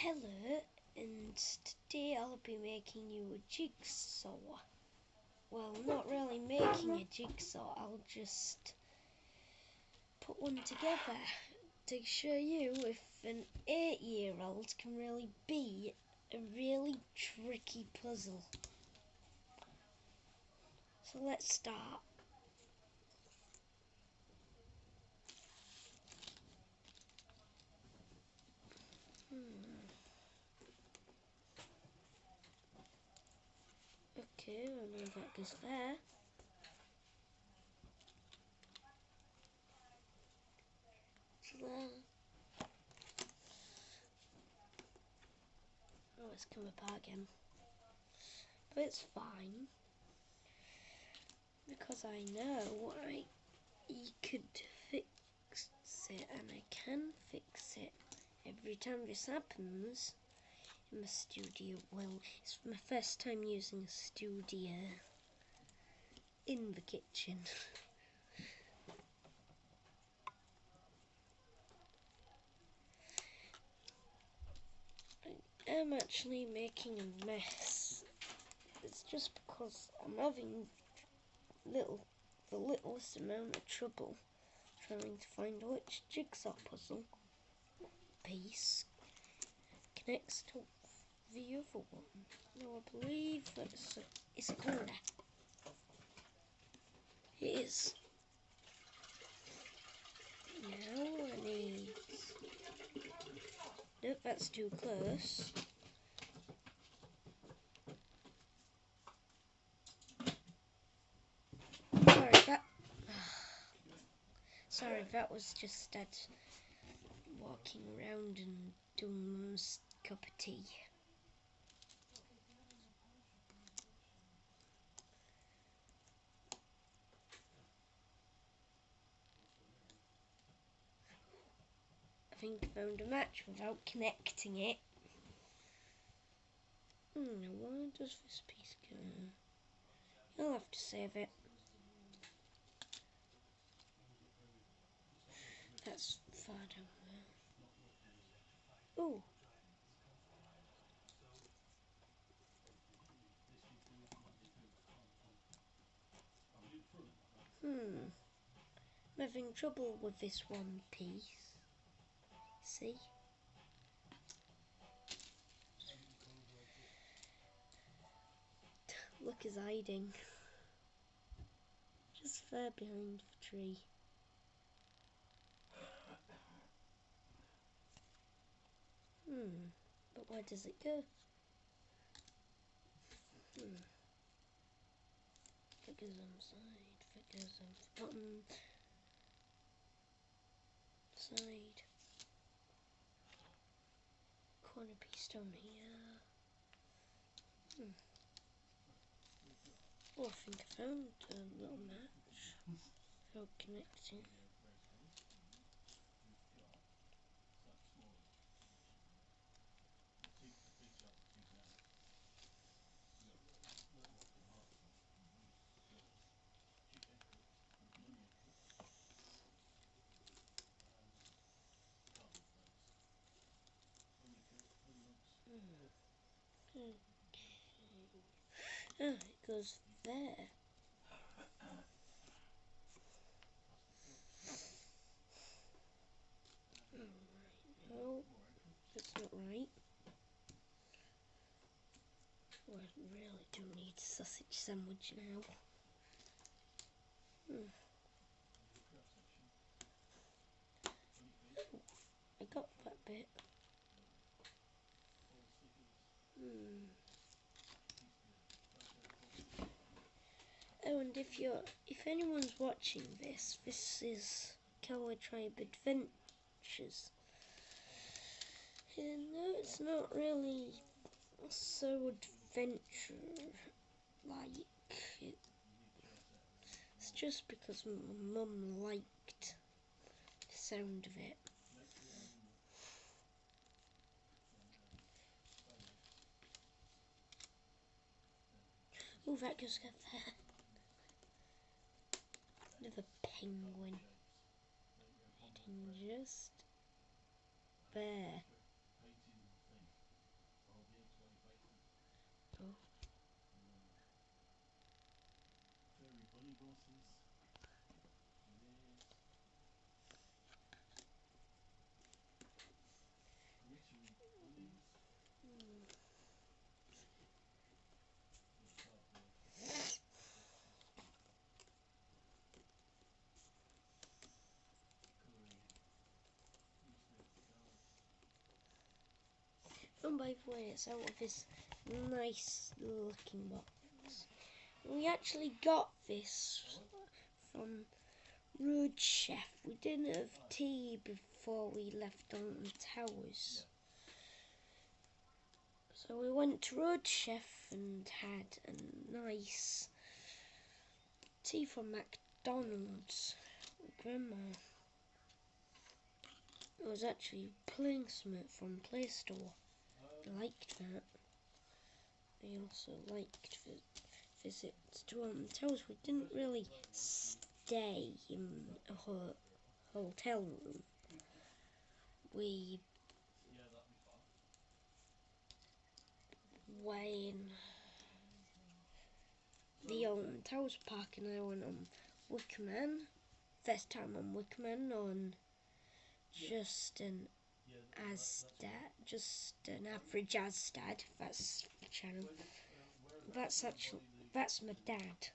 Hello, and today I'll be making you a jigsaw. Well, not really making a jigsaw, I'll just put one together to show you if an 8-year-old can really beat a really tricky puzzle. So let's start. Okay, I know that goes there. So there. Oh, it's come apart again. But it's fine. Because I know you could fix it, and I can fix it. Every time this happens in my studio, well, it's my first time using a studio in the kitchen. I'm actually making a mess. It's just because I'm having the littlest amount of trouble trying to find which jigsaw puzzle piece connects to the other one. Now I believe that it's a corner. It is. Now I need... Nope, that's too close. Sorry, that was just Dad walking around and doing Mum's cup of tea. I think I found a match without connecting it. Where does this piece go? I'll have to save it. That's far down there. Ooh. I'm having trouble with this one piece. See? Look, he's hiding. Just there behind the tree. But where does it go? Figures on the side, figures on the bottom side. Corner piece down here. Oh, I think I found a little match without connecting. Okay. Oh, it goes there. No, that's not right. Oh, I really do need a sausage sandwich now. I got that bit. Oh, and if anyone's watching this is Cowboy Tribe Adventures. And no, it's not really so adventure-like. It's just because my mum liked the sound of it. Oh, that goes there. Another penguin. Hiding just there. And by the way, it's out of this nice looking box. We actually got this from Road Chef. We didn't have tea before we left Dalton Towers. So we went to Road Chef and had a nice tea from McDonald's. Grandma was actually playing something from Play Store. I liked that. I also liked visits to hotels. We didn't really stay in a hotel room. We were in the Alton Towers Park, and I went on Wickerman. First time on Wickerman on just an average Asdad. That's the channel. That's my dad.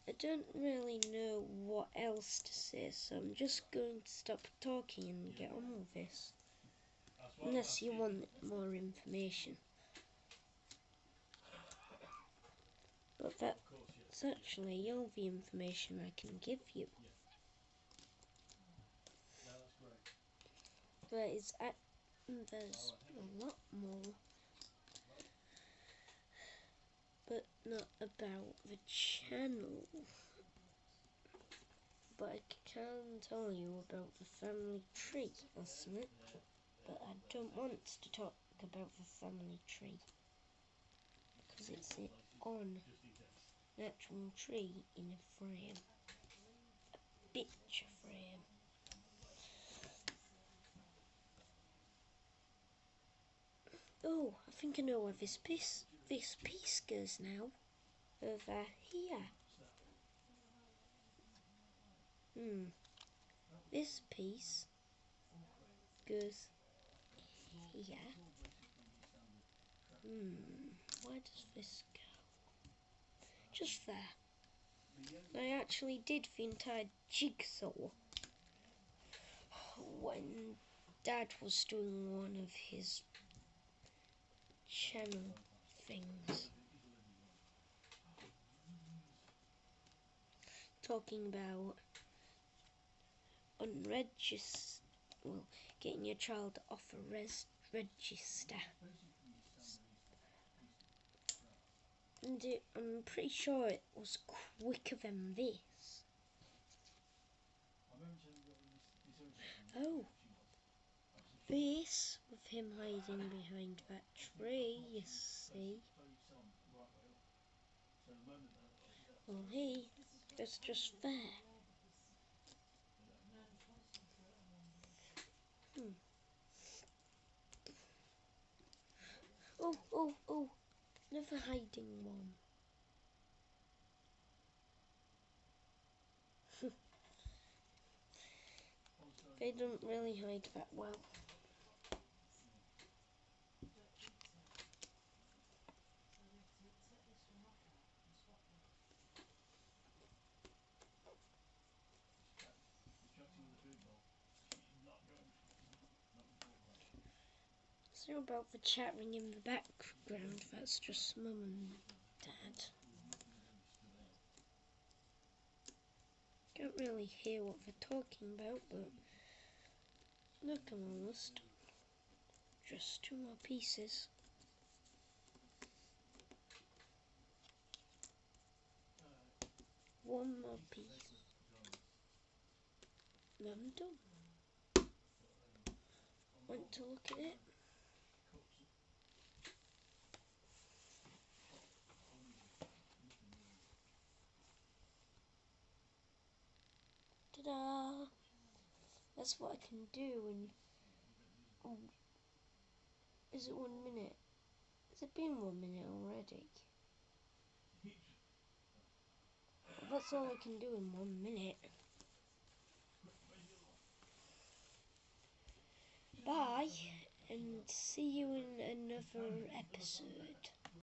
I don't really know what else to say, so I'm just going to stop talking and get on with this. Unless you want more information. But that's actually all the information I can give you. There's a lot more, but not about the channel. But I can tell you about the family tree or something. But I don't want to talk about the family tree because it's on an actual tree in a frame, a picture frame. Oh, I think I know where this piece goes now. Over here. This piece goes here. Where does this go? Just there. I actually did the entire jigsaw when Dad was doing one of his channel things. Talking about getting your child off a register. And I'm pretty sure it was quicker than this. Oh, this with him hiding behind that tree, you see. Well, he was just there. Oh, another hiding one. They don't really hide that well. So about the chattering in the background, that's just Mum and Dad. Can't really hear what they're talking about, but look, I'm almost done. Just 2 more pieces. One more piece. And I'm done. Want to look at it? Ta-da! That's what I can do in... Oh, is it 1 minute? Has it been 1 minute already? Well, that's all I can do in 1 minute. Bye, and see you in another episode.